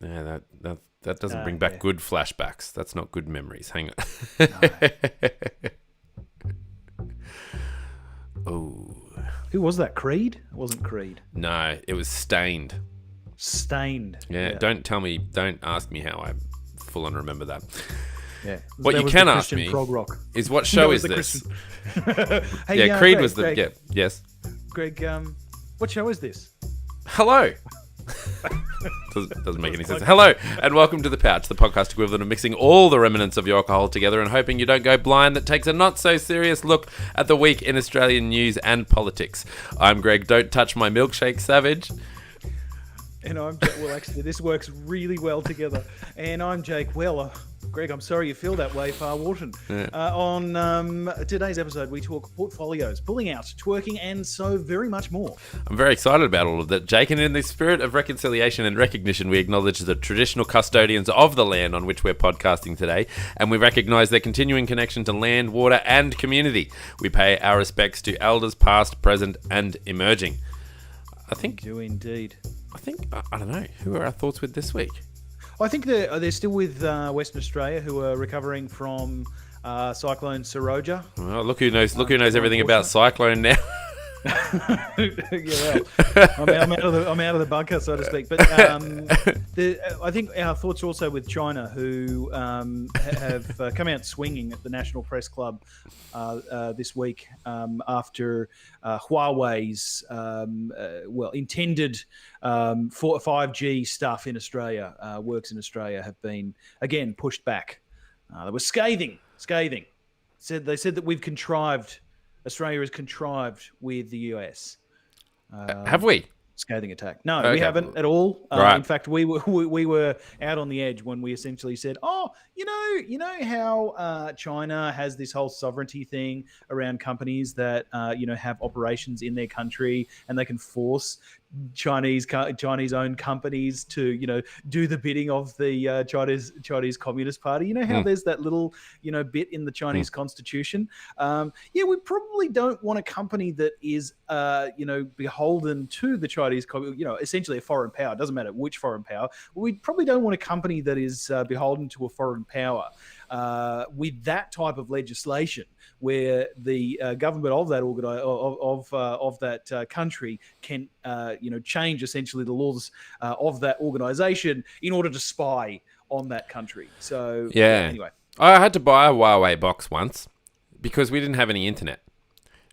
Yeah, that doesn't bring back good flashbacks. That's not good memories. Hang on. No. Oh. Who was that? Creed? It wasn't Creed. No, it was Stained. Stained. Yeah, don't ask me how I full on remember that. Yeah. What you can ask me prog rock. is what show is this? Hey, yeah, Creed Greg, was the... Greg, Yeah, yes. Greg, what show is this? Hello. Doesn't make any sense. Hello, and welcome to The Pouch, the podcast equivalent of mixing all the remnants of your alcohol together and hoping you don't go blind, that takes a not-so-serious look at the week in Australian news and politics. I'm Greg, don't touch my milkshake savage. And I'm Jake. Well, actually, this works really well together. And I'm Jake Weller. Greg, I'm sorry you feel that way, Far Wharton. Yeah. On today's episode, we talk portfolios, pulling out, twerking, and so very much more. I'm very excited about all of that, Jake, and in the spirit of reconciliation and recognition, we acknowledge the traditional custodians of the land on which we're podcasting today, and we recognise their continuing connection to land, water, and community. We pay our respects to elders past, present, and emerging. I Do indeed. I don't know. Who are our thoughts with this week? I think they're still with Western Australia, who are recovering from Cyclone Saroja. Well, look who knows everything about Cyclone now. Yeah, well, I'm out of the bunker, so to speak. But I think our thoughts are also with China, who have come out swinging at the National Press Club this week after Huawei's intended 5G stuff in Australia, works in Australia, have been again pushed back. They were scathing. They said that Australia has contrived with the US. Have we? Scathing attack. No, Okay. we haven't at all. Right. In fact, we were out on the edge when we essentially said, "Oh, you know how China has this whole sovereignty thing around companies that have operations in their country, and they can force Chinese-owned companies to do the bidding of the Chinese Communist Party. You know how there's that little bit in the Chinese constitution. We probably don't want a company that is beholden to the Chinese, essentially a foreign power. It doesn't matter which foreign power. We probably don't want a company that is beholden to a foreign power. With that type of legislation, where the government of that that country can change essentially the laws of that organization in order to spy on that country. So anyway, I had to buy a Huawei box once because we didn't have any internet,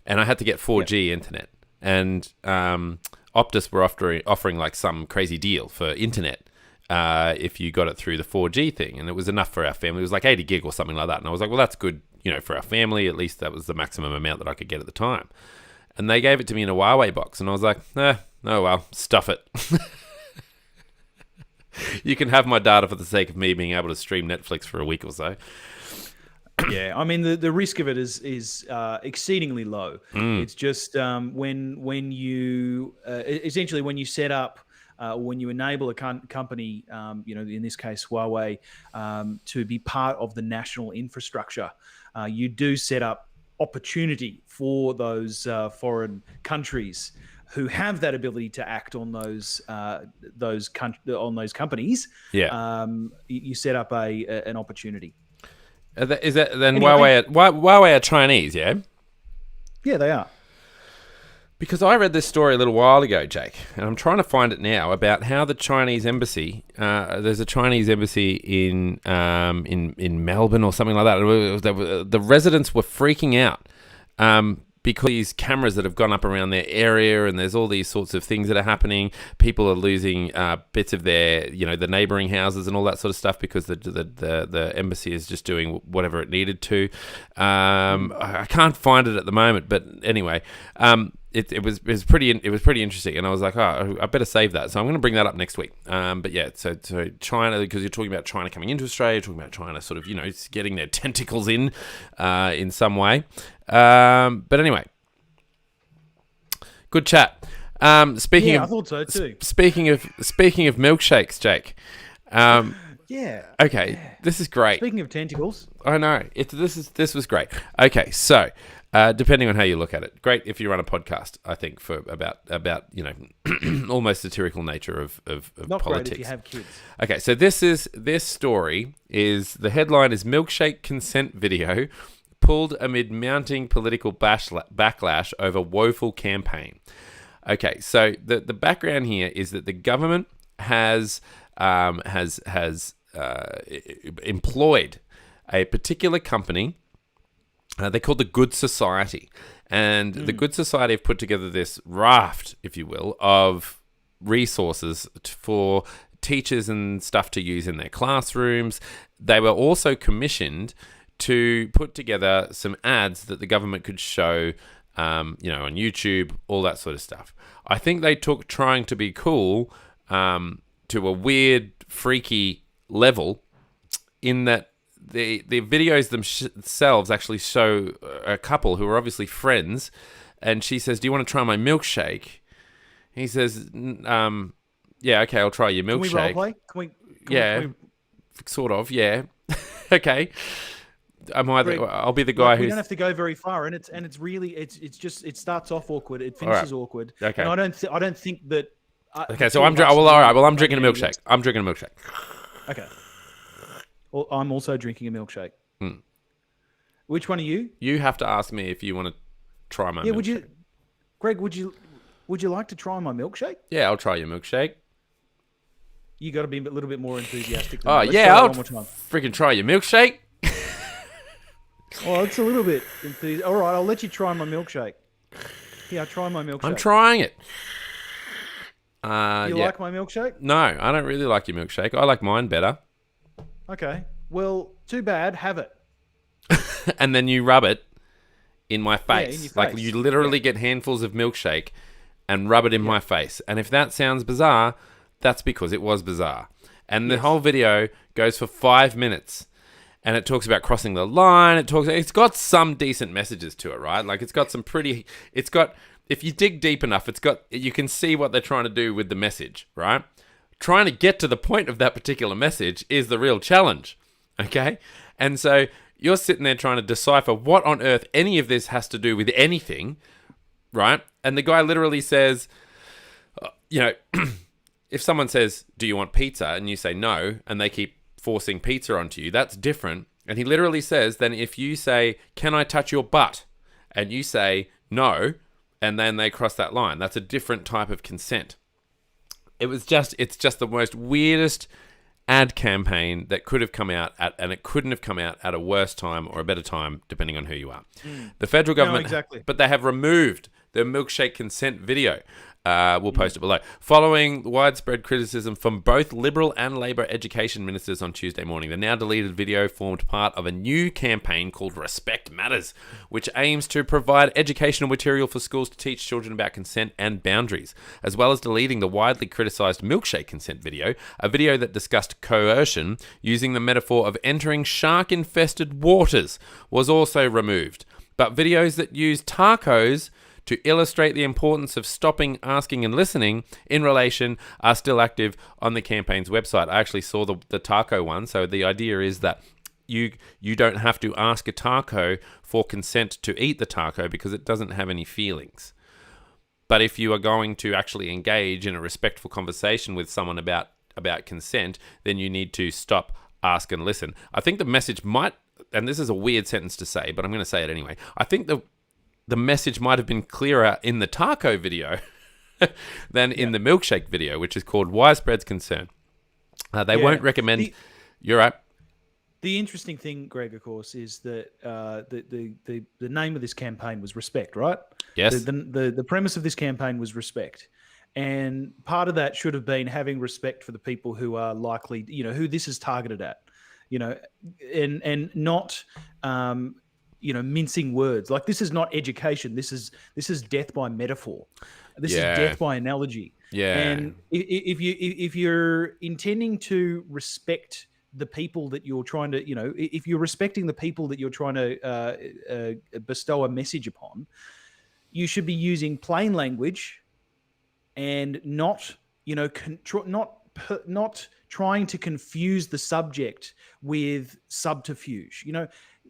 and I had to get 4G internet, and Optus were offering like some crazy deal for internet. If you got it through the 4G thing, and it was enough for our family. It was like 80 gig or something like that. And I was like, well, that's good, for our family. At least that was the maximum amount that I could get at the time. And they gave it to me in a Huawei box, and I was like, oh well, stuff it. You can have my data for the sake of me being able to stream Netflix for a week or so. Yeah, I mean the risk of it is exceedingly low. It's just when you essentially when you set up. When you enable a company, in this case Huawei, to be part of the national infrastructure, you do set up opportunity for those foreign countries who have that ability to act on those companies. Yeah, you set up an opportunity. Is that then Anyway, Huawei are Chinese? Yeah. Yeah, they are. Because I read this story a little while ago, Jake, and I'm trying to find it now, about how the Chinese embassy, there's a Chinese embassy in Melbourne or something like that. The residents were freaking out because these cameras that have gone up around their area, and there's all these sorts of things that are happening. People are losing bits of their, the neighbouring houses and all that sort of stuff because the embassy is just doing whatever it needed to. I can't find it at the moment, but anyway. It was pretty interesting, and I was like, I better save that. So I'm going to bring that up next week. But yeah, so China, because you're talking about China coming into Australia, you're talking about China sort of getting their tentacles in some way. But anyway, good chat. I thought so too. Speaking of milkshakes, Jake. Yeah. Okay, this is great. Speaking of tentacles, I know this was great. Okay, so. Depending on how you look at it. Great if you run a podcast, I think, for about almost satirical nature of Not politics. great if you have kids. Okay, so this story is, the headline is Milkshake Consent Video Pulled Amid Mounting Political Backlash Over Woeful Campaign. Okay, so the background here is that the government has employed a particular company. They're called the Good Society. And the Good Society have put together this raft, if you will, of resources for teachers and stuff to use in their classrooms. They were also commissioned to put together some ads that the government could show, on YouTube, all that sort of stuff. I think they took trying to be cool to a weird, freaky level, in that the videos themselves actually show a couple who are obviously friends, and she says, "Do you want to try my milkshake?" He says, "Yeah, okay, I'll try your milkshake." Can we role play? Sort of, yeah. Okay. I'll be the guy who's... We don't have to go very far, and it's really it starts off awkward, it finishes awkward. Okay. And I don't think that. Okay, so I'm drinking a milkshake. I'm drinking a milkshake. Okay. Well, I'm also drinking a milkshake. Which one are you? You have to ask me if you want to try my milkshake. Greg, would you like to try my milkshake? Yeah, I'll try your milkshake. You got to be a little bit more enthusiastic than Oh, that. yeah, I'll freaking freaking try your milkshake. Oh, it's a little bit enthusiastic. All right, I'll let you try my milkshake. Yeah, try my milkshake. I'm trying it. You like my milkshake? No, I don't really like your milkshake. I like mine better. Okay. Well, too bad. Have it. And then you rub it in my face. Yeah, in your Like, face. you literally get handfuls of milkshake and rub it in my face. And if that sounds bizarre, that's because it was bizarre. And the whole video goes for 5 minutes. And it talks about crossing the line. It's got some decent messages to it, right? Like, if you dig deep enough, you can see what they're trying to do with the message, right? Trying to get to the point of that particular message is the real challenge, okay? And so you're sitting there trying to decipher what on earth any of this has to do with anything, right? And the guy literally says, if someone says, "Do you want pizza?" and you say no, and they keep forcing pizza onto you, that's different. And he literally says, then if you say, "Can I touch your butt?" and you say no, and then they cross that line, that's a different type of consent. It's just the most weirdest ad campaign that could have come out and it couldn't have come out at a worse time or a better time, depending on who you are. The federal government, exactly. But they have removed the milkshake consent video. We'll post it below. Following widespread criticism from both Liberal and Labor education ministers on Tuesday morning, the now deleted video formed part of a new campaign called Respect Matters, which aims to provide educational material for schools to teach children about consent and boundaries, as well as deleting the widely criticised milkshake consent video, a video that discussed coercion using the metaphor of entering shark-infested waters, was also removed. But videos that use tacos to illustrate the importance of stopping, asking, and listening in relation are still active on the campaign's website. I actually saw the taco one. So the idea is that you don't have to ask a taco for consent to eat the taco because it doesn't have any feelings. But if you are going to actually engage in a respectful conversation with someone about consent, then you need to stop, ask, and listen. I think the message might, and this is a weird sentence to say, but I'm going to say it anyway. I think the message might have been clearer in the taco video than in the milkshake video, which is called Widespread Concern. They won't recommend... You're right. The interesting thing, Greg, of course, is that the name of this campaign was Respect, right? Yes. The premise of this campaign was respect. And part of that should have been having respect for the people who are likely, who this is targeted at, and not... mincing words. Like, this is not education. This is death by metaphor. This is death by analogy. Yeah. And if you're intending to respect the people that you're trying to, if you're respecting the people that you're trying to bestow a message upon, you should be using plain language and not, not trying to confuse the subject with subterfuge.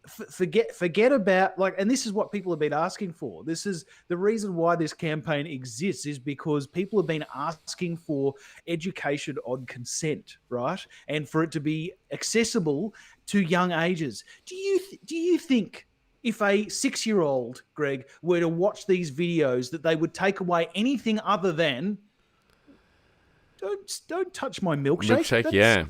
forget about like, and this is what people have been asking for. This is the reason why this campaign exists, is because people have been asking for education on consent, right? And for it to be accessible to young ages. Do you think if a 6-year-old, Greg, were to watch these videos that they would take away anything other than don't touch my milkshake? Milkshake, yeah.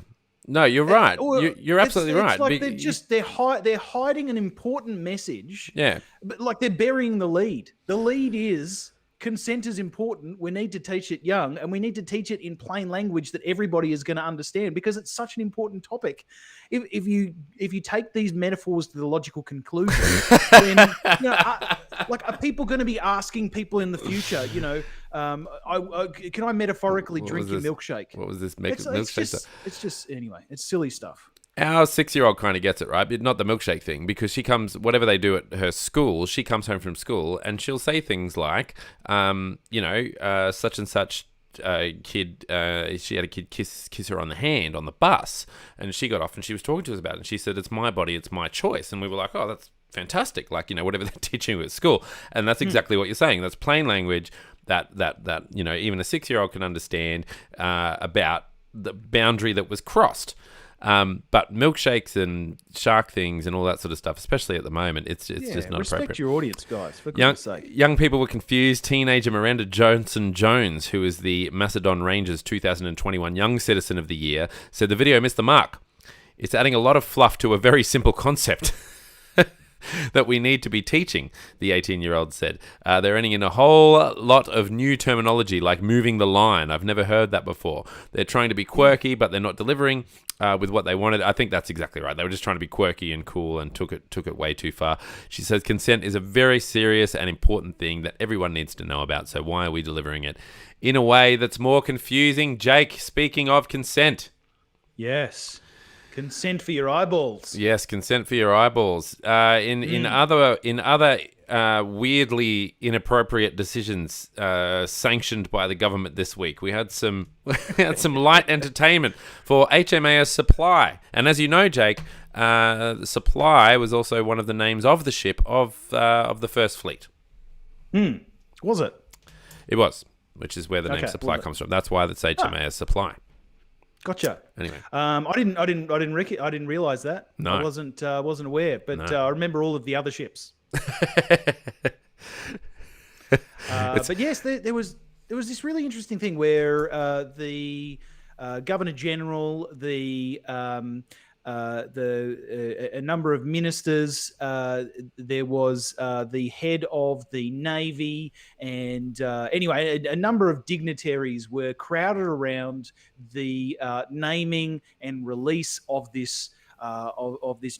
No, you're right. You're absolutely right. It's like they're hiding an important message. Yeah. But like they're burying the lead. The lead is consent is important. We need to teach it young, and we need to teach it in plain language that everybody is going to understand, because it's such an important topic. If you take these metaphors to the logical conclusion, then are people going to be asking people in the future, can I metaphorically drink your milkshake? What was this milkshake? It's just anyway, it's silly stuff. Our 6-year-old kind of gets it, right? But not the milkshake thing, because she comes, whatever they do at her school, she comes home from school and she'll say things like, such and such kid, she had a kid kiss her on the hand on the bus, and she got off and she was talking to us about it, and she said, "It's my body, it's my choice." And we were like, "Oh, that's fantastic." Like, whatever they're teaching you at school. And that's exactly what you're saying. That's plain language that even a 6-year-old can understand about the boundary that was crossed. But milkshakes and shark things and all that sort of stuff, especially at the moment, it's just not respect appropriate. Your audience, guys, for goodness sake. Young people were confused. Teenager Miranda Johnson-Jones, who is the Macedon Rangers 2021 Young Citizen of the Year, said the video missed the mark. It's adding a lot of fluff to a very simple concept that we need to be teaching, the 18-year-old said. They're adding in a whole lot of new terminology, like moving the line. I've never heard that before. They're trying to be quirky, but they're not delivering with what they wanted. I think that's exactly right. They were just trying to be quirky and cool and took it way too far. She says consent is a very serious and important thing that everyone needs to know about. So why are we delivering it in a way that's more confusing? Jake, speaking of consent. Yes. Consent for your eyeballs. Yes, consent for your eyeballs. In other weirdly inappropriate decisions sanctioned by the government this week, we had some light entertainment for HMAS Supply, and as you know, Jake, Supply was also one of the names of the ship of the First Fleet. Was it? It was, which is where the name Supply comes from. That's why it's HMAS Supply. Gotcha. Anyway, I didn't realize that. No, I wasn't aware, but I remember all of the other ships. But yes, there was this really interesting thing where the Governor General, a number of ministers, there was the head of the Navy, and anyway, a number of dignitaries were crowded around the naming and release of this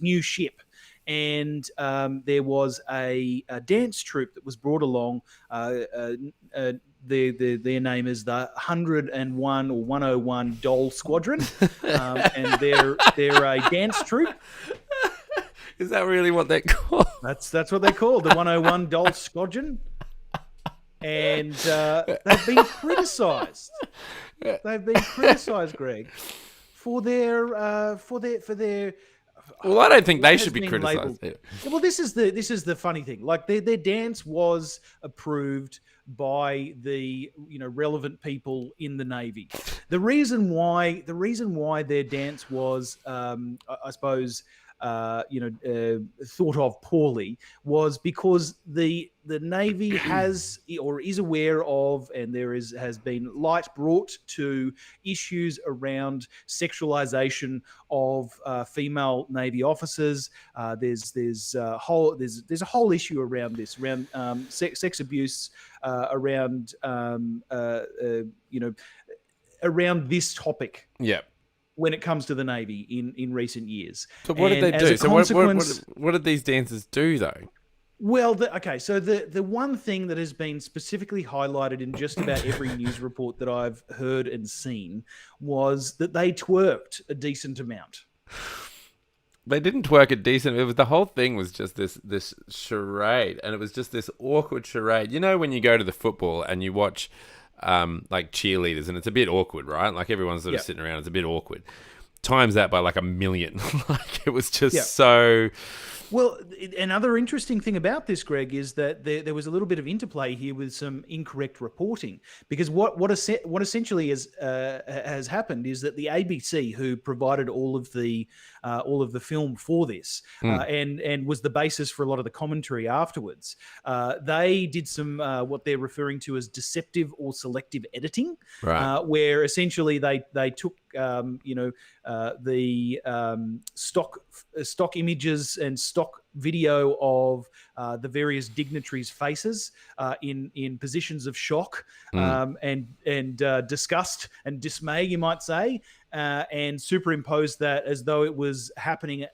new ship. And there was a dance troupe that was brought along. Their name is the 101 or 101 Dole Squadron, and they're a dance troupe. Is that really what they're called? That's what they're called, the 101 Dole Squadron. And they've been criticised. They've been criticised, Greg, for their. Well, I don't think they should be criticised. Yeah. Well, this is the funny thing. Like their dance was approved by the relevant people in the Navy. The reason why their dance was, I suppose, thought of poorly was because the Navy has or is aware of, and has been light brought to issues around sexualization of female Navy officers. There's a whole issue around this, around sex abuse, around around this topic. Yeah. When it comes to the Navy in recent years. So what did they do? So what did these dancers do, though? Well, so the one thing that has been specifically highlighted in just about every news report that I've heard and seen was that they twerked a decent amount. They didn't twerk a decent. The whole thing was just this charade, and it was just this awkward charade. You know, when you go to the football and you watch like cheerleaders, and it's a bit awkward, right? Like everyone's sort of sitting around, it's a bit awkward. Times that by like 1 million. Like it was just so Well, another interesting thing about this, Greg, is that there was a little bit of interplay here with some incorrect reporting. Because what essentially has happened is that the ABC, who provided all of the film for this, and was the basis for a lot of the commentary afterwards, they did some what they're referring to as deceptive or selective editing, Right. where essentially they took the stock images and stock video of the various dignitaries' faces in positions of shock and disgust and dismay, you might say, and superimposed that as though it was happening.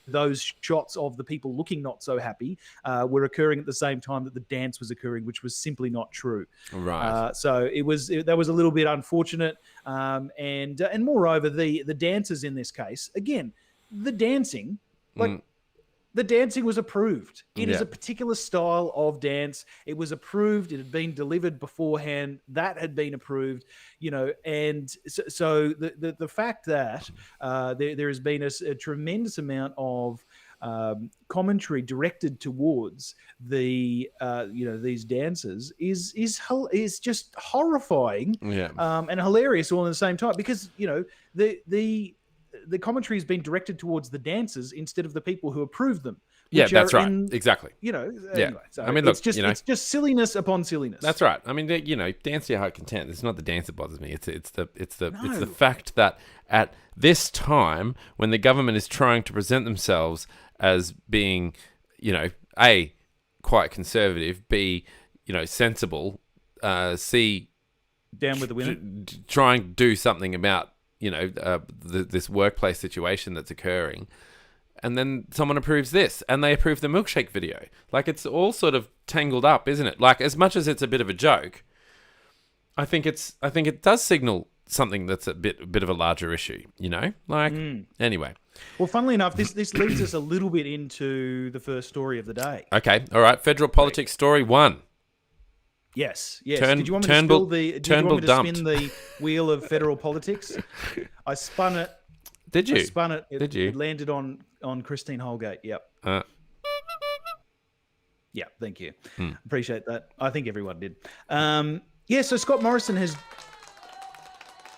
Those shots of the people looking not so happy were occurring at the same time that the dance was occurring, which was simply not true. Right. So that was a little bit unfortunate, and moreover, the dancers in this case, again, the dancing, the dancing was approved. It is a particular style of dance. It was approved. It had been delivered beforehand. That had been approved, and so the fact that there has been a tremendous amount of commentary directed towards these dancers is just horrifying, and hilarious all at the same time, because the commentary has been directed towards the dancers instead of the people who approved them. Yeah, that's right. Exactly. Anyway, so I mean, look, it's just silliness upon silliness. That's right. I mean, dance to your heart content. It's not the dance that bothers me. It's the fact that at this time, when the government is trying to present themselves as being, A, quite conservative, B, sensible, C, down with the women, trying to do something about this workplace situation that's occurring, and then someone approves this, and they approve the milkshake video. Like, it's all sort of tangled up, isn't it? Like, as much as it's a bit of a joke, I think it does signal something that's a bit of a larger issue. Anyway. Well, funnily enough, this leads us a little bit into the first story of the day. Okay, all right. Federal politics story 1. Yes. Did you want me to spin the wheel of federal politics? I spun it. Did you? I spun it. Did you? It landed on Christine Holgate. Yep. Yeah, thank you. Appreciate that. I think everyone did. So Scott Morrison has...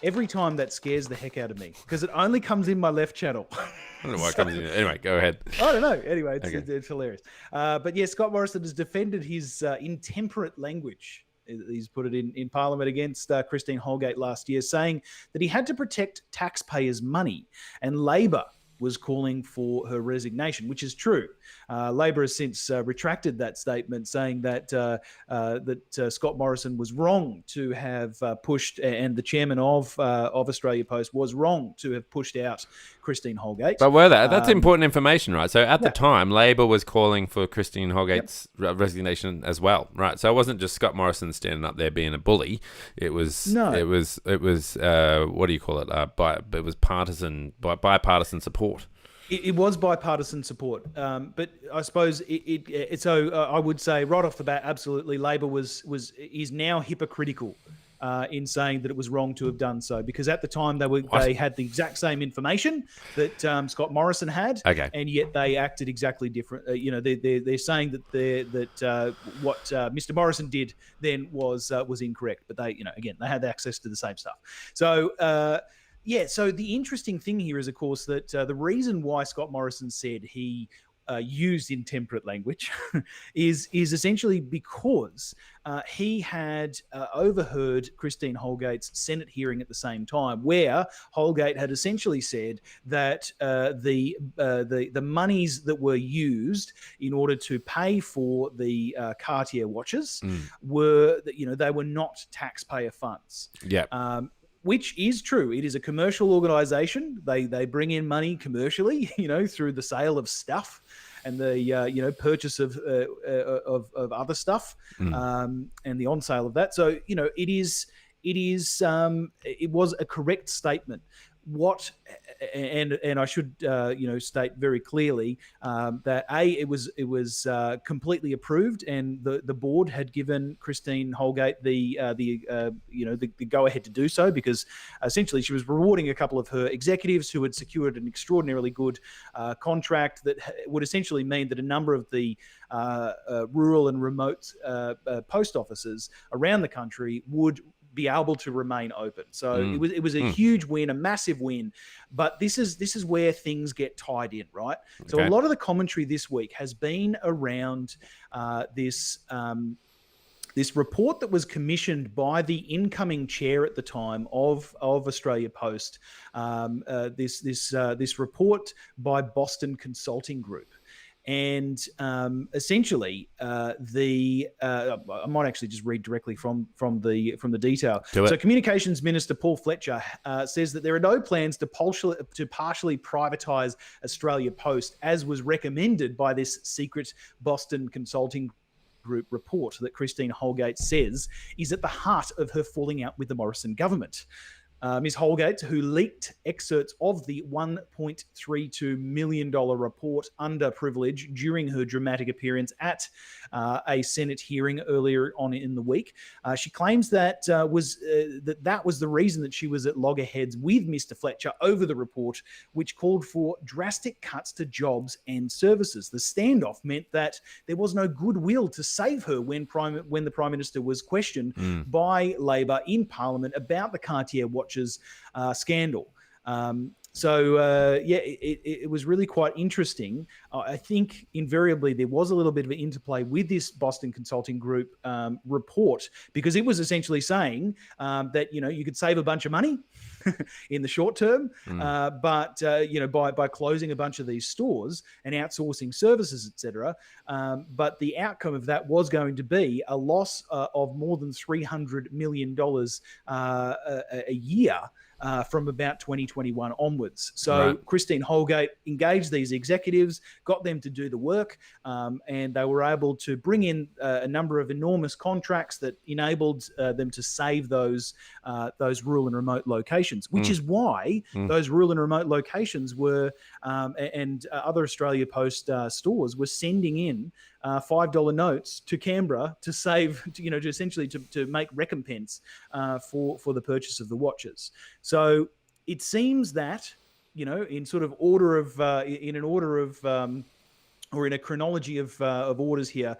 Every time that scares the heck out of me, because it only comes in my left channel. I don't know why it comes in. Anyway, go ahead. I don't know. Anyway, it's hilarious. But yeah, Scott Morrison has defended his intemperate language. He's put it in Parliament against Christine Holgate last year, saying that he had to protect taxpayers' money, and Labor was calling for her resignation, which is true. Labor has since retracted that statement, saying that Scott Morrison was wrong to have pushed, and the chairman of Australia Post was wrong to have pushed out Christine Holgate. But that's important information, right? So at the time, Labor was calling for Christine Holgate's resignation as well, right? So it wasn't just Scott Morrison standing up there being a bully. It was what do you call it? It was bipartisan support. It was bipartisan support, but I suppose I would say right off the bat, absolutely, Labor is now hypocritical in saying that it was wrong to have done so, because at the time they had the exact same information that Scott Morrison had, and yet they acted exactly different. They're saying that what Mr. Morrison did then was incorrect, but they had access to the same stuff. So. So the interesting thing here is, of course, that the reason why Scott Morrison said he used intemperate language is essentially because he had overheard Christine Holgate's Senate hearing at the same time, where Holgate had essentially said that the monies that were used in order to pay for the Cartier watches were not taxpayer funds. Yeah. Which is true. It is a commercial organization. They bring in money commercially, through the sale of stuff and the purchase of other stuff, and the on sale of that. So it was a correct statement. what, and I should state very clearly that it was completely approved, and the board had given Christine Holgate the go ahead to do so, because essentially she was rewarding a couple of her executives who had secured an extraordinarily good contract that would essentially mean that a number of the rural and remote post offices around the country would be able to remain open. So it was a huge win, a massive win. But this is where things get tied in, right? So a lot of the commentary this week has been around this report that was commissioned by the incoming chair at the time of Australia Post. This report by Boston Consulting Group. And essentially, I might actually just read directly from the detail. So, Communications Minister Paul Fletcher says that there are no plans to partially privatise Australia Post, as was recommended by this secret Boston Consulting Group report that Christine Holgate says is at the heart of her falling out with the Morrison government. Ms. Holgate, who leaked excerpts of the $1.32 million report under privilege during her dramatic appearance at a Senate hearing earlier on in the week, she claims that was the reason that she was at loggerheads with Mr. Fletcher over the report, which called for drastic cuts to jobs and services. The standoff meant that there was no goodwill to save her when the Prime Minister was questioned by Labor in Parliament about the Cartier watches scandal. It was really quite interesting. I think invariably there was a little bit of an interplay with this Boston Consulting Group report, because it was essentially saying that you could save a bunch of money in the short term, but by closing a bunch of these stores and outsourcing services, etc. But the outcome of that was going to be a loss of more than $300 million a year. From about 2021 onwards. So Christine Holgate engaged these executives, got them to do the work, and they were able to bring in a number of enormous contracts that enabled them to save those rural and remote locations, which is why those rural and remote locations were, and other Australia Post stores were sending in $5 notes to Canberra to save, to essentially to make recompense for the purchase of the watches. So it seems that, in sort of order of, in an order of, or in a chronology of orders here,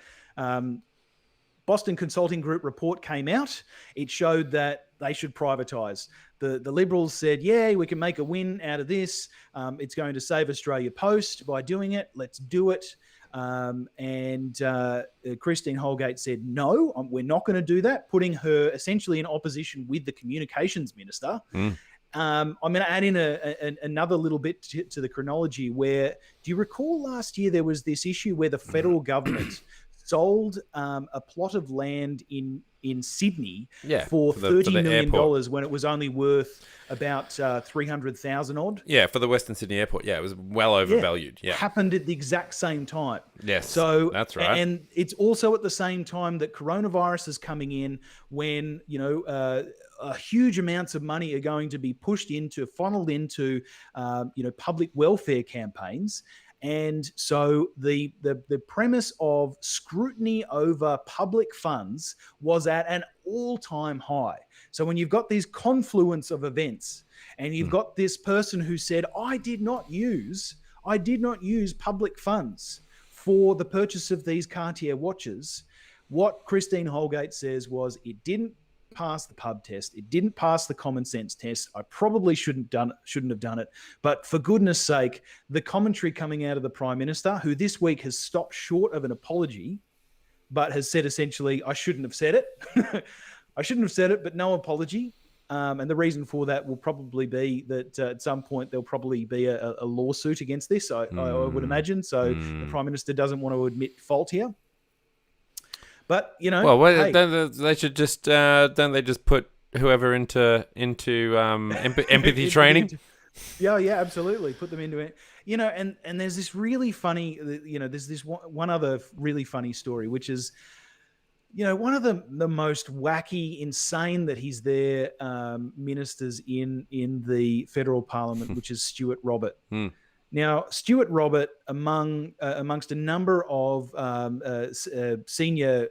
Boston Consulting Group report came out. It showed that they should privatise. The Liberals said, yeah, we can make a win out of this. It's going to save Australia Post by doing it. Let's do it. Christine Holgate said, no, we're not going to do that, putting her essentially in opposition with the communications minister. I'm going to add in another little bit to the chronology where, do you recall last year there was this issue where the federal government sold a plot of land in Sydney for $30 million when it was only worth about 300,000 odd. Yeah, for the Western Sydney Airport. Yeah, it was well overvalued. Yeah. Happened at the exact same time. Yes, so that's right. And it's also at the same time that coronavirus is coming in, when, huge amounts of money are going to be funneled into public welfare campaigns. And so the premise of scrutiny over public funds was at an all-time high. So when you've got these confluence of events, and you've got this person who said, I did not use public funds for the purchase of these Cartier watches, what Christine Holgate says was, it didn't pass the pub test. It didn't pass the common sense test. I probably shouldn't have done it. But for goodness sake, the commentary coming out of the Prime Minister, who this week has stopped short of an apology, but has said essentially, I shouldn't have said it. I shouldn't have said it, but no apology. And the reason for that will probably be that at some point there'll probably be a lawsuit against this, I would imagine. So the Prime Minister doesn't want to admit fault here. But then they should just don't they just put whoever into empathy training? Yeah, absolutely. Put them into it. And there's this really funny, there's this one other really funny story, which is one of the most wacky, insane that he's there ministers in the federal parliament, which is Stuart Robert. Now, Stuart Robert, amongst a number of senior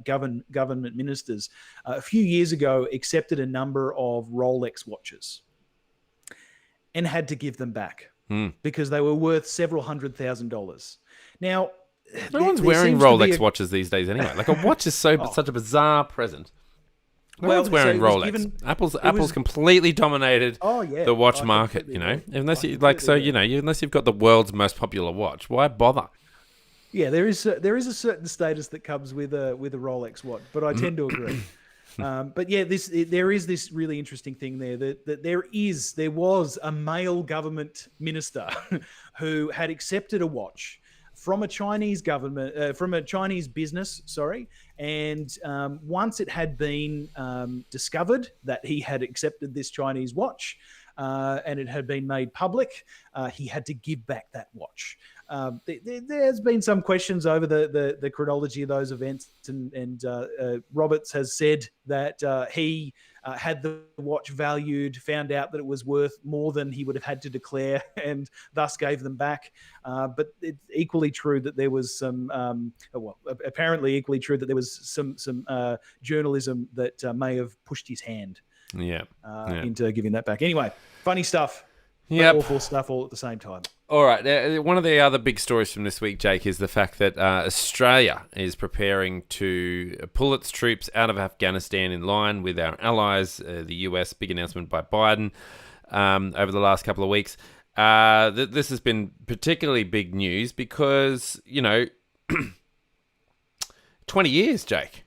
government ministers, a few years ago accepted a number of Rolex watches and had to give them back because they were worth several $100,000. Now, no one's wearing Rolex watches these days anyway. Like, a watch is such a bizarre present. No one's wearing Rolex. Apple's completely dominated the watch market, unless unless you've got the world's most popular watch, why bother? Yeah, there is a certain status that comes with a Rolex watch, but I tend to agree. But yeah, there is this really interesting thing there that there was a male government minister who had accepted a watch from a Chinese government, from a Chinese business, and once it had been discovered that he had accepted this Chinese watch and it had been made public, he had to give back that watch. There's been some questions over the chronology of those events, and Roberts has said that he had the watch valued, found out that it was worth more than he would have had to declare, and thus gave them back. But it's equally true that there was apparently equally true that there was some journalism that may have pushed his hand into giving that back. Anyway, funny stuff. Awful stuff all at the same time. All right. One of the other big stories from this week, Jake, is the fact that Australia is preparing to pull its troops out of Afghanistan in line with our allies, the US. Big announcement by Biden over the last couple of weeks. This has been particularly big news because, 20 years, Jake.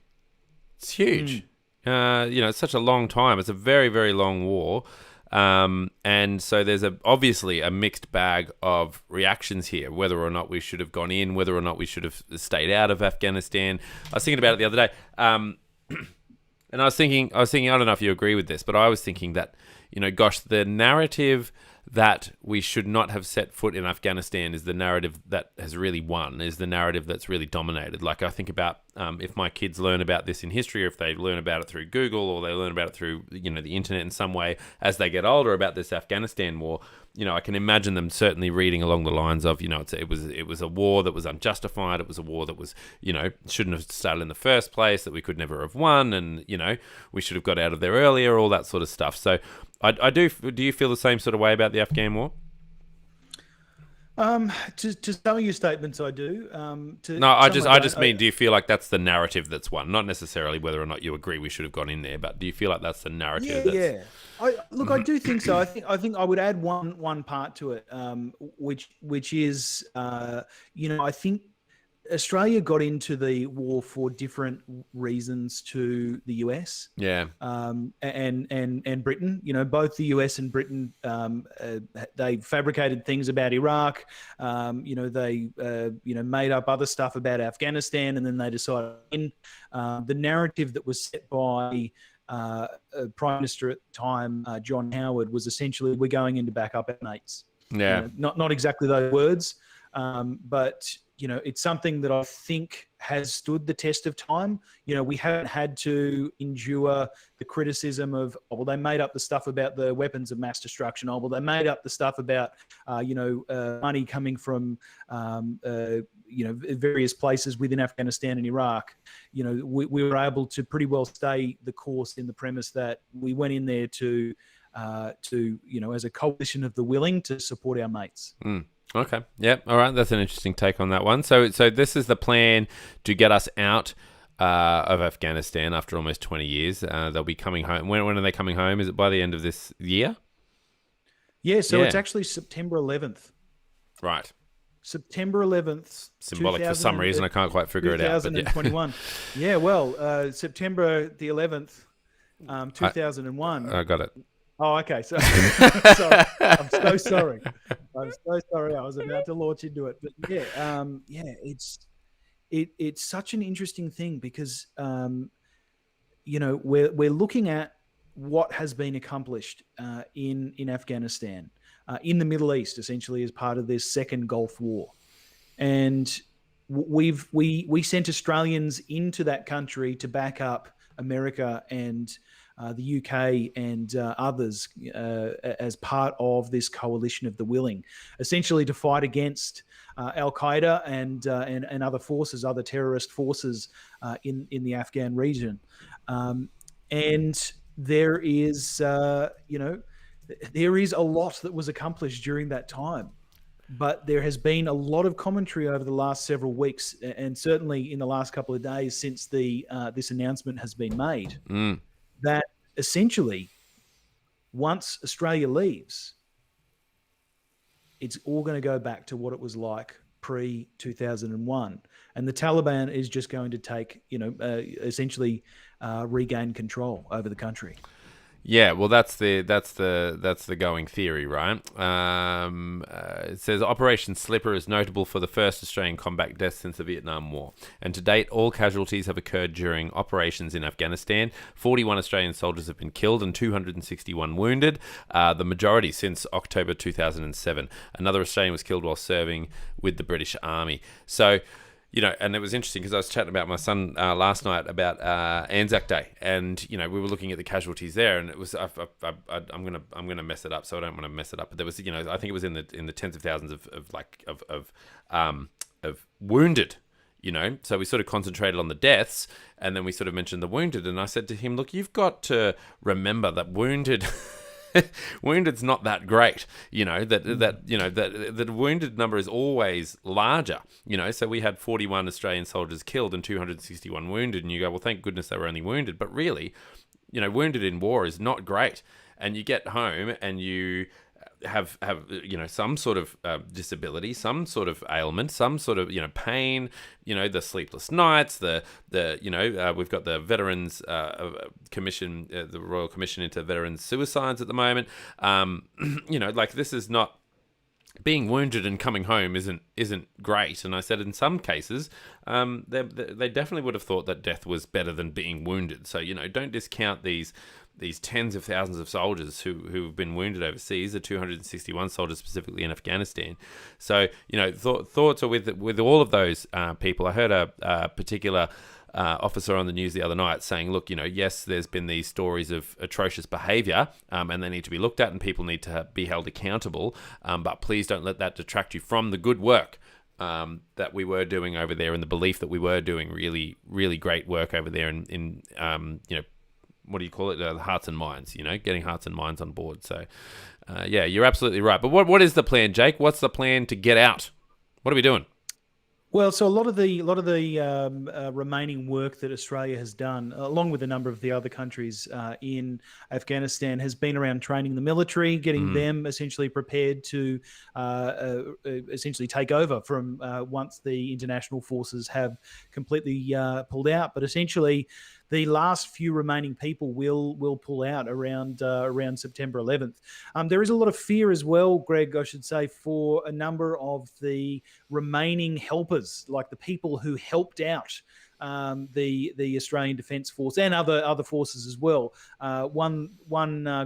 It's huge. It's such a long time. It's a very, very long war. And so there's obviously a mixed bag of reactions here, whether or not we should have gone in, whether or not we should have stayed out of Afghanistan. I was thinking about it the other day. And I was thinking, I don't know if you agree with this, but I was thinking that, the narrative that we should not have set foot in Afghanistan is the narrative that has really won, is the narrative that's really dominated. Like, I think about if my kids learn about this in history, or if they learn about it through Google, or they learn about it through, the internet in some way as they get older about this Afghanistan war, I can imagine them certainly reading along the lines of, it was a war that was unjustified. It was a war that was, shouldn't have started in the first place, that we could never have won. And, we should have got out of there earlier, all that sort of stuff. So do you feel the same sort of way about the Afghan war? To some of your statements, I do. I just mean, do you feel like that's the narrative that's won? Not necessarily whether or not you agree we should have gone in there, but do you feel like that's the narrative? Yeah. I do think so. I think I would add one part to it, which is, I think Australia got into the war for different reasons to the US. Yeah. And Britain. Both the US and Britain, they fabricated things about Iraq. They made up other stuff about Afghanistan, and then they decided the narrative that was set by Prime Minister at the time, John Howard, was essentially, we're going in to back up our mates. Yeah. Not exactly those words, but it's something that I think has stood the test of time. We haven't had to endure the criticism of, they made up the stuff about the weapons of mass destruction. They made up the stuff about, money coming from, various places within Afghanistan and Iraq. We were able to pretty well stay the course in the premise that we went in there to as a coalition of the willing to support our mates. Okay. Yep. All right. That's an interesting take on that one. So this is the plan to get us out of Afghanistan after almost 20 years. They'll be coming home. When are they coming home? Is it by the end of this year? Yeah. So it's actually September 11th. Right. September 11th. Symbolic for some reason. I can't quite figure it out. 2021. Yeah. Well, September the 11th, 2001. I got it. Oh, okay. So, I'm so sorry. I was about to launch into it, but it's such an interesting thing because we're looking at what has been accomplished in Afghanistan, in the Middle East, essentially as part of this second Gulf War, and we sent Australians into that country to back up America and the UK and others as part of this coalition of the willing, essentially to fight against Al Qaeda and other forces, other terrorist forces in the Afghan region. And there is, there is a lot that was accomplished during that time. But there has been a lot of commentary over the last several weeks, and certainly in the last couple of days since this announcement has been made, that essentially, once Australia leaves, it's all going to go back to what it was like pre-2001, and the Taliban is just going to take, essentially regain control over the country. Yeah, well, that's the going theory, right? It says Operation Slipper is notable for the first Australian combat death since the Vietnam War, and to date, all casualties have occurred during operations in Afghanistan. 41 Australian soldiers have been killed and 261 wounded, the majority since October 2007. Another Australian was killed while serving with the British Army. So, and it was interesting because I was chatting about my son last night about Anzac Day, and we were looking at the casualties there, and it was I'm gonna mess it up, so I don't want to mess it up. But there was, I think it was in the tens of thousands of wounded. So we sort of concentrated on the deaths, and then we sort of mentioned the wounded. And I said to him, "Look, you've got to remember that wounded." Wounded's not that great, that wounded number is always larger, so we had 41 Australian soldiers killed and 261 wounded, and you go, well, thank goodness they were only wounded. But really, wounded in war is not great. And you get home and you have some sort of disability, some sort of ailment, some sort of pain, the sleepless nights, we've got the Veterans Commission, the Royal Commission into Veterans Suicides at the moment. This is not, being wounded and coming home isn't great. And I said in some cases, they definitely would have thought that death was better than being wounded. So don't discount these tens of thousands of soldiers who've been wounded overseas, the 261 soldiers specifically in Afghanistan. So, thoughts are with all of those people. I heard a particular officer on the news the other night saying, look, yes, there's been these stories of atrocious behaviour, and they need to be looked at and people need to be held accountable, but please don't let that detract you from the good work that we were doing over there, and the belief that we were doing really, really great work over there in what do you call it? Hearts and minds, getting hearts and minds on board. So, yeah, you're absolutely right. But what is the plan, Jake? What's the plan to get out? What are we doing? Well, so a lot of the remaining work that Australia has done, along with a number of the other countries in Afghanistan, has been around training the military, getting them essentially prepared to essentially take over from once the international forces have completely pulled out. But essentially, the last few remaining people will pull out around September 11th. There is a lot of fear as well, Greg, I should say, for a number of the remaining helpers, like the people who helped out the Australian Defence Force and other forces as well. One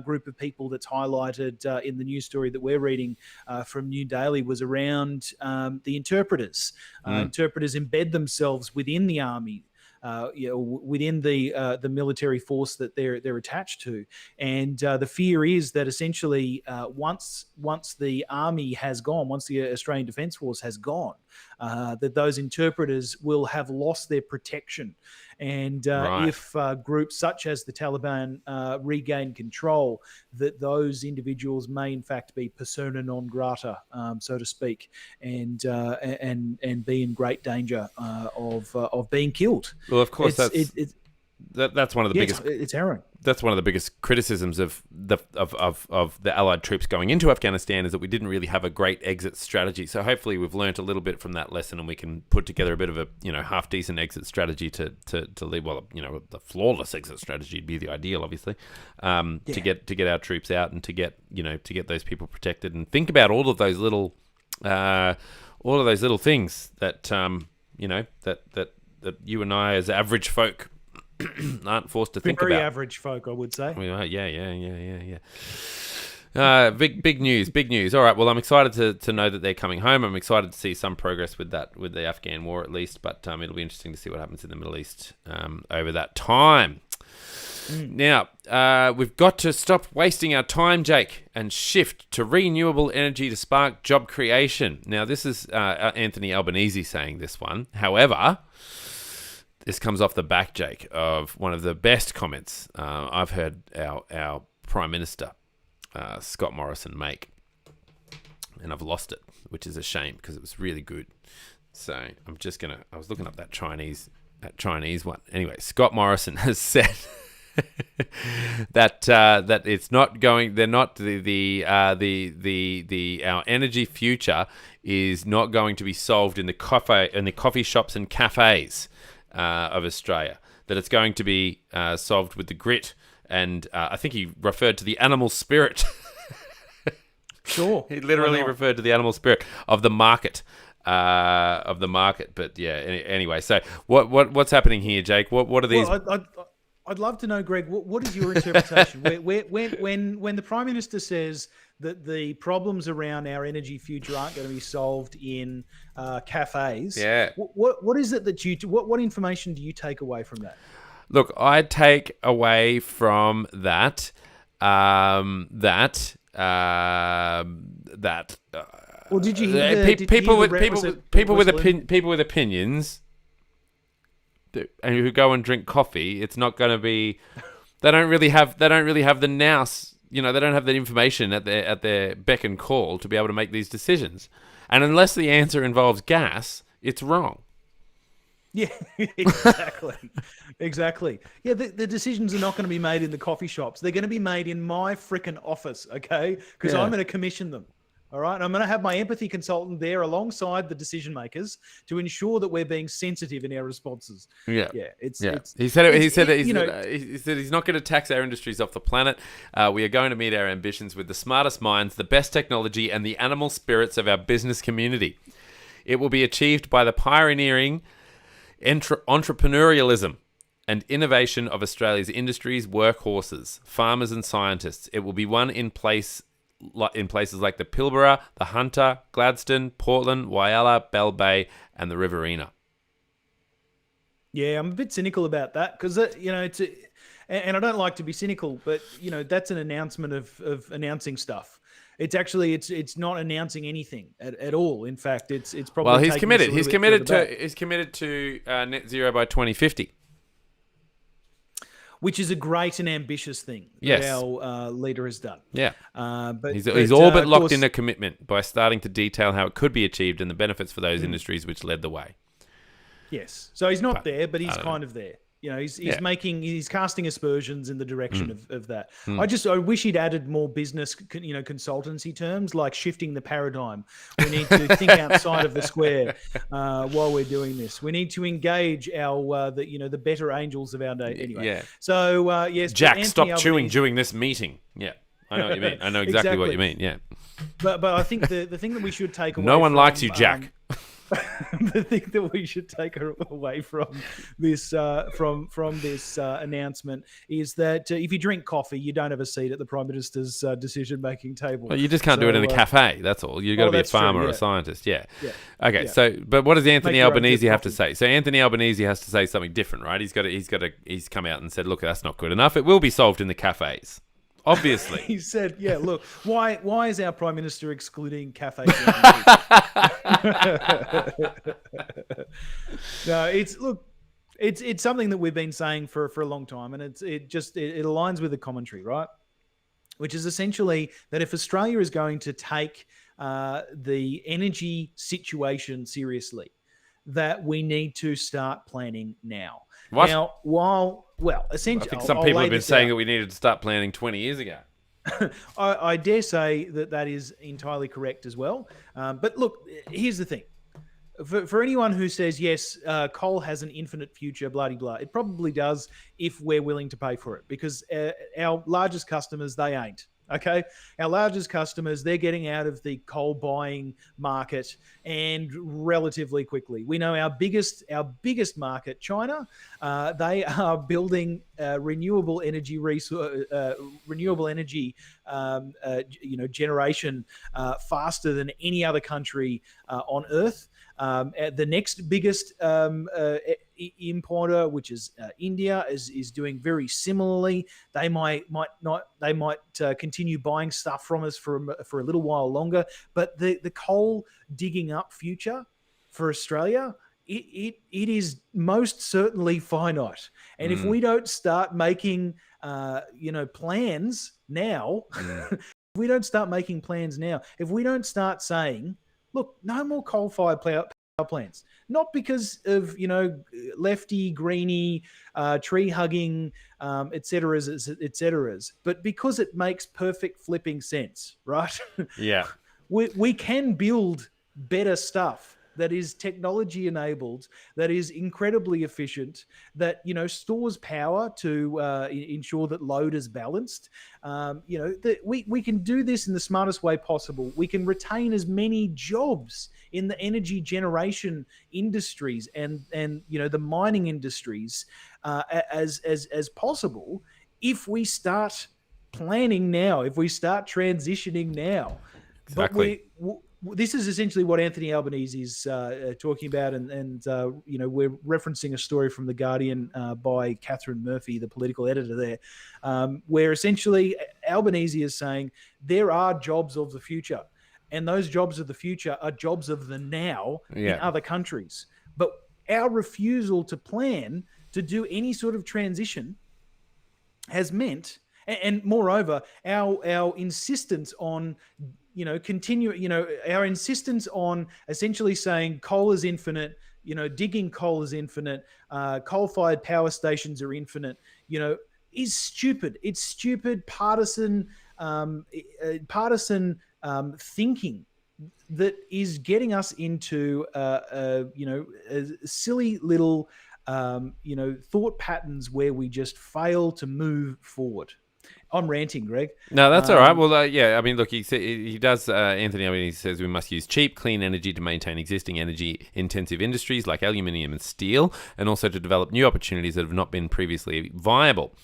group of people that's highlighted in the news story that we're reading from New Daily was around the interpreters. Interpreters embed themselves within the army. Within the military force that they're attached to, and the fear is that essentially once the army has gone, once the Australian Defence Force has gone, that those interpreters will have lost their protection. And if groups such as the Taliban regain control, that those individuals may in fact be persona non grata, so to speak, and be in great danger of being killed. Well, of course, that's one of the biggest. It's harrowing. That's one of the biggest criticisms of the Allied troops going into Afghanistan, is that we didn't really have a great exit strategy. So hopefully we've learnt a little bit from that lesson, and we can put together a bit of a half decent exit strategy to leave. Well, the flawless exit strategy would be the ideal, obviously, to get our troops out and to get those people protected, and think about all of those little things that that you and I as average folk aren't forced to think about. Very average folk, I would say. Yeah. Big news, big news. All right, well, I'm excited to know that they're coming home. I'm excited to see some progress with the Afghan war at least, but it'll be interesting to see what happens in the Middle East over that time. Now, we've got to stop wasting our time, Jake, and shift to renewable energy to spark job creation. Now, this is Anthony Albanese saying this one. However, this comes off the back, Jake, of one of the best comments I've heard our Prime Minister, Scott Morrison, make. And I've lost it, which is a shame because it was really good. So I was looking up that Chinese one. Anyway, Scott Morrison has said that it's not going. They're not our energy future is not going to be solved in the coffee shops and cafes of Australia. That it's going to be solved with the grit, and I think he referred to the animal spirit. Sure, he literally referred to the animal spirit of the market. But yeah. Anyway, so what's happening here, Jake? What are these? Well, I'd love to know, Greg. What is your interpretation? When the Prime Minister says that the problems around our energy future aren't going to be solved in cafes, yeah. What is it that what information do you take away from that? Look, I take away from that Well, did you hear people with opinions and who go and drink coffee? It's not going to be. They don't really have the nous. They don't have the information at their beck and call to be able to make these decisions. And unless the answer involves gas, it's wrong. Yeah, exactly. Yeah, the decisions are not going to be made in the coffee shops. They're going to be made in my frickin' office, okay? Because I'm going to commission them. All right. I'm going to have my empathy consultant there alongside the decision makers to ensure that we're being sensitive in our responses. Yeah. He said he's not going to tax our industries off the planet. We are going to meet our ambitions with the smartest minds, the best technology, and the animal spirits of our business community. It will be achieved by the pioneering entrepreneurialism and innovation of Australia's industries, workhorses, farmers, and scientists. It will be won in places like the Pilbara, the Hunter, Gladstone, Portland, Whyalla, Bell Bay, and the Riverina. Yeah, I'm a bit cynical about that because and I don't like to be cynical, but that's an announcement of announcing stuff. It's actually it's not announcing anything at all. In fact, it's probably he's committed. He's committed to net zero by 2050. Which is a great and ambitious thing that our leader has done. Yeah. But he's all but locked in a commitment by starting to detail how it could be achieved and the benefits for those industries which led the way. Yes. So he's not there, but he's kind of there. He's casting aspersions in the direction of that. I wish he'd added more business, consultancy terms like shifting the paradigm. We need to think outside of the square while we're doing this. We need to engage the better angels of our day. Anyway, yeah. So yes, Jack, stop chewing during this meeting. Yeah, I know what you mean. I know exactly what you mean. Yeah, but I think the thing that we should take away. No one likes you, Jack. The thing that we should take away from this announcement is that if you drink coffee, you don't have a seat at the Prime Minister's decision-making table. Well, you just can't do it in a cafe. That's all. You've got to be a farmer or a scientist. Yeah. Okay. Yeah. So, but what does Anthony Albanese have to say? So Anthony Albanese has to say something different, right? He's come out and said, "Look, that's not good enough. It will be solved in the cafes." Obviously. He said, yeah, look, why is our Prime Minister excluding cafes? No, it's something that we've been saying for a long time, and it aligns with the commentary, right? Which is essentially that if Australia is going to take the energy situation seriously, that we need to start planning now. What? Now, essentially, I think some people have been saying that we needed to start planning 20 years ago. I dare say that is entirely correct as well. But look, here's the thing. For anyone who says, yes, coal has an infinite future, blah-de-blah, it probably does if we're willing to pay for it, because our largest customers, they ain't. Okay, our largest customers, they're getting out of the coal buying market and relatively quickly. We know our biggest market, China, they are building renewable energy generation faster than any other country on Earth. The next biggest importer, which is India, is doing very similarly. They might continue buying stuff from us for a little while longer. But the coal digging up future for Australia, it is most certainly finite. And if we don't start making plans now, if we don't start making plans now, if we don't start saying, look, no more coal-fired power plants, not because of lefty, greeny, tree-hugging, et cetera, but because it makes perfect flipping sense, right? Yeah. We can build better stuff that is technology enabled, that is incredibly efficient, that stores power to ensure that load is balanced. That we can do this in the smartest way possible. We can retain as many jobs in the energy generation industries and the mining industries as possible if we start planning now, if we start transitioning now. Exactly. But this is essentially what Anthony Albanese is talking about, and we're referencing a story from The Guardian by Catherine Murphy, the political editor there, where essentially Albanese is saying there are jobs of the future, and those jobs of the future are jobs of the now in other countries. But our refusal to plan to do any sort of transition has meant, and moreover, our insistence on our insistence on essentially saying coal is infinite, digging coal is infinite, coal-fired power stations are infinite, is stupid. It's stupid, partisan thinking that is getting us into, silly little, thought patterns where we just fail to move forward. I'm ranting, Greg. No, that's all right. Well, I mean, look, he does. Anthony Albanese says we must use cheap, clean energy to maintain existing energy-intensive industries like aluminium and steel, and also to develop new opportunities that have not been previously viable.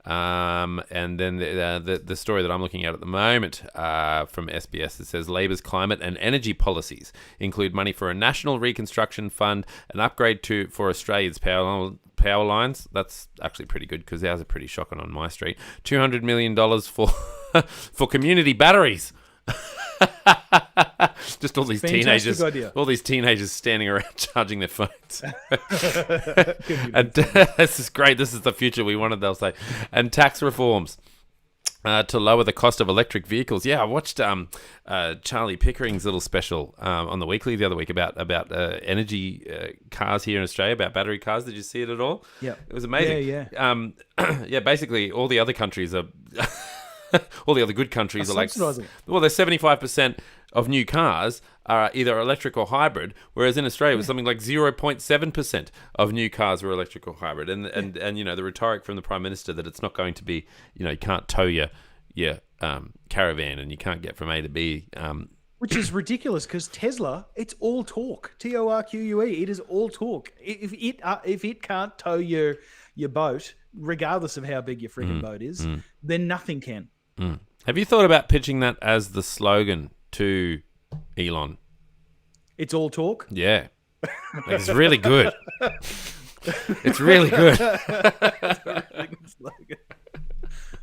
And then the story that I'm looking at the moment from SBS, it says Labor's climate and energy policies include money for a national reconstruction fund, an upgrade for Australia's power lines. That's actually pretty good because ours are pretty shocking on my street. $200 million for for community batteries. Just all these teenagers, all these teenagers standing around charging their phones. And this is great. This is the future we wanted, they'll say. And tax reforms to lower the cost of electric vehicles. Yeah, I watched Charlie Pickering's little special on the Weekly the other week about energy cars here in Australia, about battery cars. Did you see it at all? Yeah, it was amazing. Yeah. Basically, all the other countries are. All the other good countries are like, well, there's 75% of new cars are either electric or hybrid, whereas in Australia it was something like 0.7% of new cars were electric or hybrid. And the rhetoric from the Prime Minister that it's not going to be, you can't tow your caravan and you can't get from A to B. Which is ridiculous because Tesla, it's all talk. TORQUE, it is all talk. If it can't tow your boat, regardless of how big your freaking boat is, then nothing can. Have you thought about pitching that as the slogan to Elon? It's all talk? Yeah. It's really good. It's really good.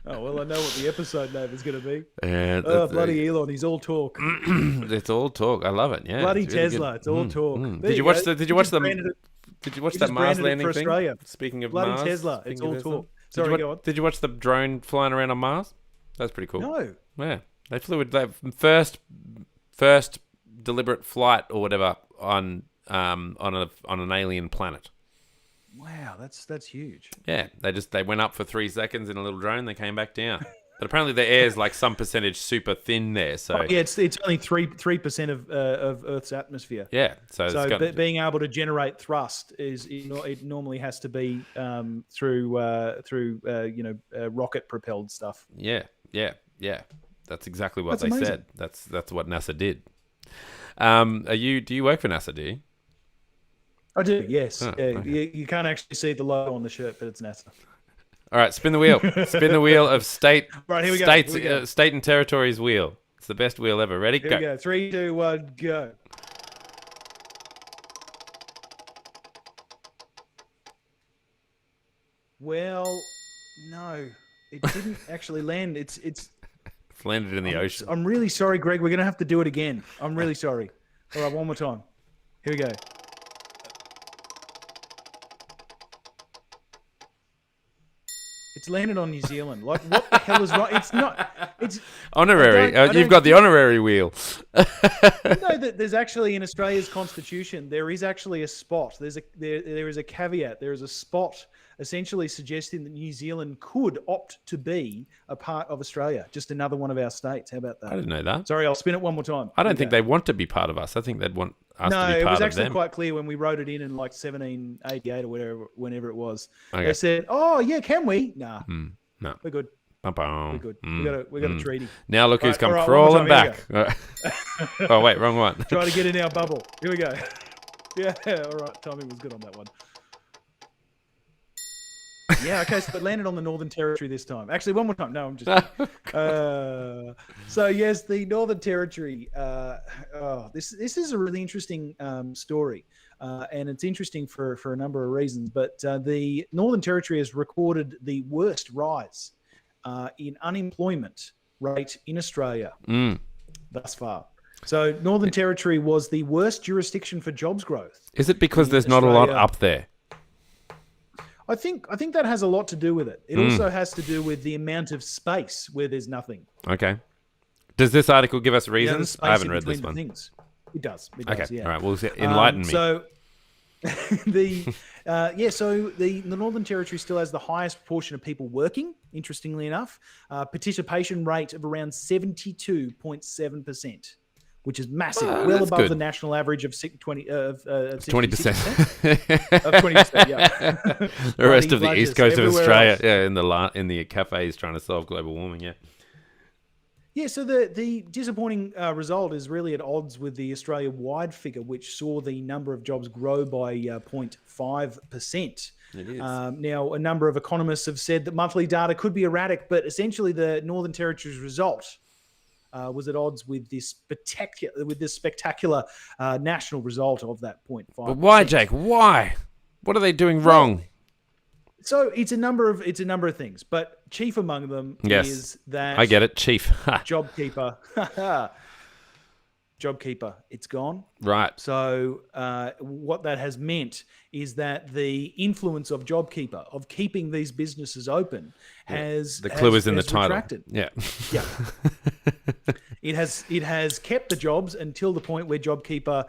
Oh, well, I know what the episode name is going to be. Bloody Elon, he's all talk. It's all talk. I love it. Yeah. Bloody Tesla, it's all talk. Did you watch that Mars landing thing? Australia. Speaking of bloody Mars, Tesla, it's all talk. Sorry, go on. Did you watch the drone flying around on Mars? That's pretty cool. No. Yeah, they flew with their first deliberate flight or whatever on an alien planet. Wow, that's huge. Yeah, they went up for 3 seconds in a little drone. They came back down. But apparently the air is like some percentage super thin there. So yeah, it's only 3% of Earth's atmosphere. Yeah, so being able to generate thrust it normally has to be through rocket propelled stuff. Yeah. That's exactly what they amazing. said. That's what NASA did. Do you work for NASA? Do you? I do. Yes. Oh, yeah. okay. You can't actually see the logo on the shirt, but it's NASA. All right, spin the wheel. Spin the wheel of Right, here we go. states, Here we go. state and territories wheel. It's the best wheel ever. Ready? Here Go. we go. 3, 2, 1, go. Well, no, it didn't actually land. It's. It's landed in the ocean. I'm really sorry, Greg. We're gonna have to do it again. I'm really sorry. All right, one more time. Here we go. It's landed on New Zealand. Like, what the hell is wrong? It's not. It's Honorary. I don't You've got the honorary wheel. you know that there's actually in Australia's constitution there is actually a spot. There is a caveat. There is a spot essentially suggesting that New Zealand could opt to be a part of Australia, just another one of our states. How about I that? didn't know that. Sorry, I'll spin it one more time. I don't think they want to be part of us. I think they'd want us No, to be it part was of actually them. quite clear when we wrote it in like 1788 or whenever it was. Okay. They said, "Oh yeah, can we?" Nah, No. we're good. Bum-bum. We're good. We got a treaty. Now look who's Right, come all right, crawling one more time. back. Oh, wait, wrong one. Try to get in our bubble. Here we go. Yeah, all right. Tommy was good on that one. Yeah, okay, so it landed on the Northern Territory this time. Actually, one more time. No, I'm just so yes, the Northern Territory. This is a really interesting story, and it's interesting for a number of reasons. But the Northern Territory has recorded the worst rise in unemployment rate in Australia thus far. So Northern Territory was the worst jurisdiction for jobs growth. Is it because there's not a lot Australia. up there? I think that has a lot to do with it. It also has to do with the amount of space where there's nothing. Okay. Does this article give us You know, the reasons? space I haven't in read this between the one. things. It does. Okay. Yeah. All right. Well, enlighten me. So so the Northern Territory still has the highest proportion of people working. Interestingly enough, participation rate of around 72.7%. Which is massive, well that's above good. the national average of 20%. 20%. 20%, yeah. The rest of the Bloody east coast of everywhere Australia, else. yeah, in the cafes trying to solve global warming, yeah. Yeah, so the disappointing result is really at odds with the Australia-wide figure, which saw the number of jobs grow by 0.5%. It is. Now, a number of economists have said that monthly data could be erratic, but essentially the Northern Territory's result was at odds with this spectacular national result of that 0.5%. But why, Jake? Why? What are they doing wrong? So it's a number of things, but chief among them Yes. is that I get it, Chief. JobKeeper, it's gone. Right. So what that has meant is that the influence of JobKeeper, of keeping these businesses open, The clue is in the title. retracted. Yeah. Yeah. It has kept the jobs until the point where JobKeeper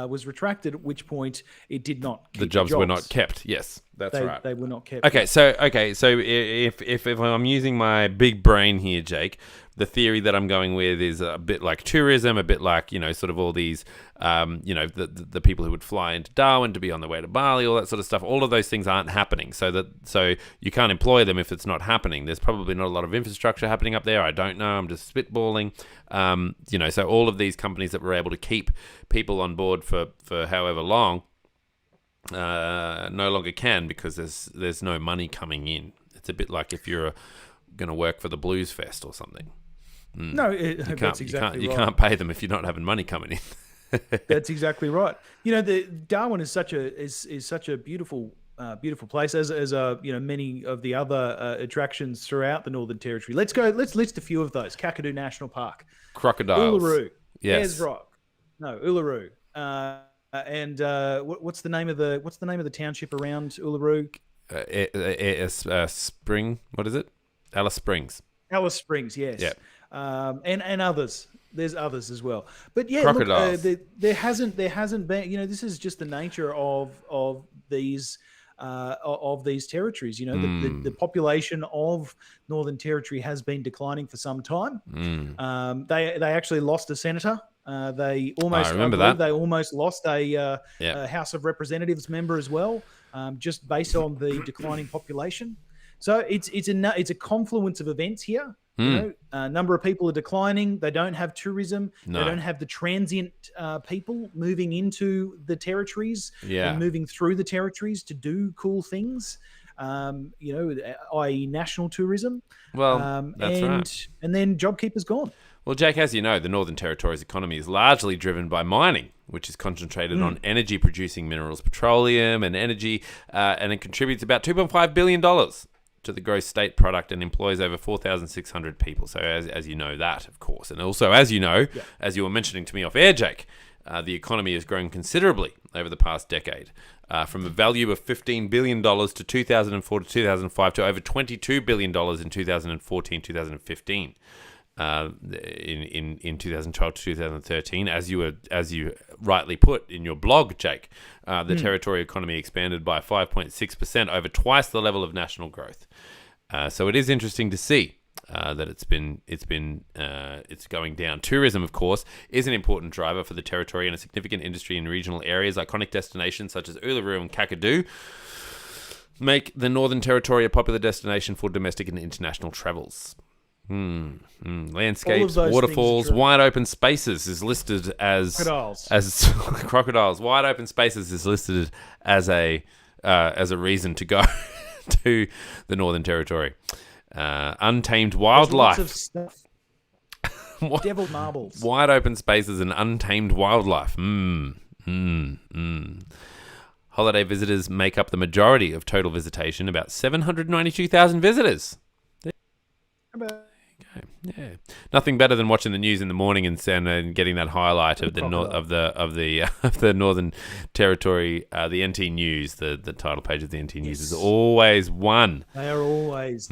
was retracted, at which point it did not keep The jobs were not kept. Yes, that's right. They were not kept. Okay, so if I'm using my big brain here, Jake, the theory that I'm going with is a bit like tourism, a bit like, sort of all these, the people who would fly into Darwin to be on their way to Bali, all that sort of stuff. All of those things aren't happening, so you can't employ them if it's not happening. There's probably not a lot of infrastructure happening up there. I don't know. I'm just spitballing. So all of these companies that were able to keep people on board for however long no longer can because there's no money coming in. It's a bit like if you're going to work for the Blues Fest or something. No, that's exactly you right. can't pay them if you're not having money coming in. That's exactly right. The Darwin is such a beautiful place, as many of the other attractions throughout the Northern Territory. Let's list a few of those. Kakadu National Park, Crocodiles. Uluru, Yes. Ayers Rock, no Uluru, and what's the name of the township around Uluru? Spring. What is it? Alice Springs. Alice Springs, yes. Yeah. And others. There's others as well. But yeah, Crocodiles. look, there hasn't been. This is just the nature of these territories. The population of Northern Territory has been declining for some time. They actually lost a senator. They almost they almost lost a House of Representatives member as well, just based on the declining population. So it's a confluence of events here. A number of people are declining. They don't have tourism. No. They don't have the transient people moving into the territories and moving through the territories to do cool things. i.e. national tourism. Well, that's right. And then JobKeeper's gone. Well, Jake, as you know, the Northern Territory's economy is largely driven by mining, which is concentrated on energy-producing minerals, petroleum and energy, and it contributes about $2.5 billion to the gross state product and employs over 4,600 people. So as you know that, of course. And also, as you know, as you were mentioning to me off air, Jake, the economy has grown considerably over the past decade, from a value of $15 billion to 2004 to 2005 to over $22 billion in 2014, 2015. In 2012 to 2013, as you rightly put in your blog, Jake, the territory economy expanded by 5.6%, over twice the level of national growth. So it is interesting to see that it's going down. Tourism, of course, is an important driver for the territory and a significant industry in regional areas. Iconic destinations such as Uluru and Kakadu make the Northern Territory a popular destination for domestic and international travels. Landscapes, waterfalls, wide open spaces is listed as crocodiles. Wide open spaces is listed as a reason to go to the Northern Territory. Untamed wildlife. Lots of stuff. Deviled marbles. Wide open spaces and untamed wildlife. Holiday visitors make up the majority of total visitation, about 792,000 visitors. Yeah, nothing better than watching the news in the morning and getting that highlight of the Northern Territory. The NT News, the title page of the NT News is always one. They are always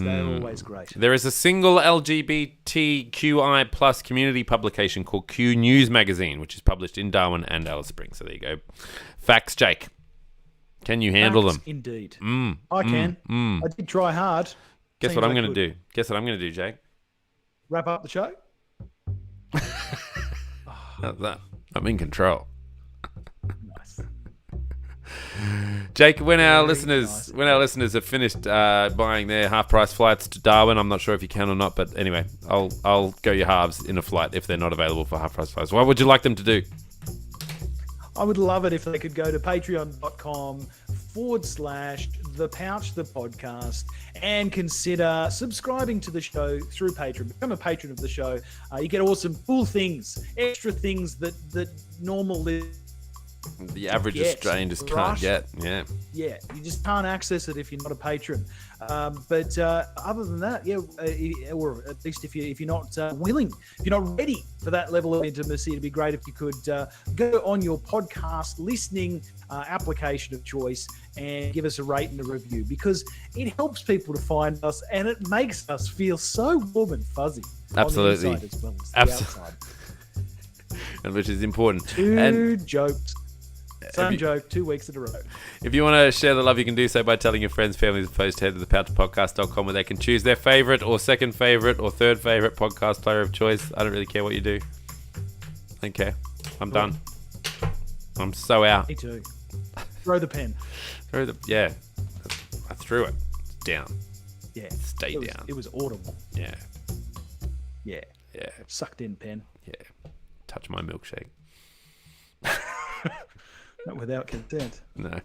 great. There is a single LGBTQI plus community publication called Q News Magazine, which is published in Darwin and Alice Springs. So there you go. Facts, Jake. Can you handle them? Indeed. I can. I did try hard. Guess what I'm going to do? Guess what I'm going to do, Jake? Wrap up the show? That. I'm in control. Nice. Jake, when our listeners have finished buying their half-price flights to Darwin, I'm not sure if you can or not, but anyway, I'll go your halves in a flight if they're not available for half-price flights. What would you like them to do? I would love it if they could go to patreon.com/The Pouch, the podcast, and consider subscribing to the show through Patreon. Become a patron of the show. You get awesome, cool things, extra things that the average Australian just can't get. Yeah, you just can't access it if you're not a patron. But other than that, or at least if you're not willing, if you're not ready for that level of intimacy, it'd be great if you could go on your podcast listening application of choice and give us a rate and a review, because it helps people to find us and it makes us feel so warm and fuzzy. Absolutely, on the inside as well as the outside. And which is important. Two jokes. Same joke, 2 weeks in a row. If you want to share the love, you can do so by telling your friends, families, and foes to head to thepouchpodcast.com, where they can choose their favourite or second favourite or third favourite podcast player of choice. I don't really care what you do. I don't care. I'm done. I'm so out. Me too. Throw the pen. I threw it. It's down. Yeah. Stay down. It was audible. Yeah. Yeah. Yeah. Sucked in pen. Yeah. Touch my milkshake. Not without consent. No.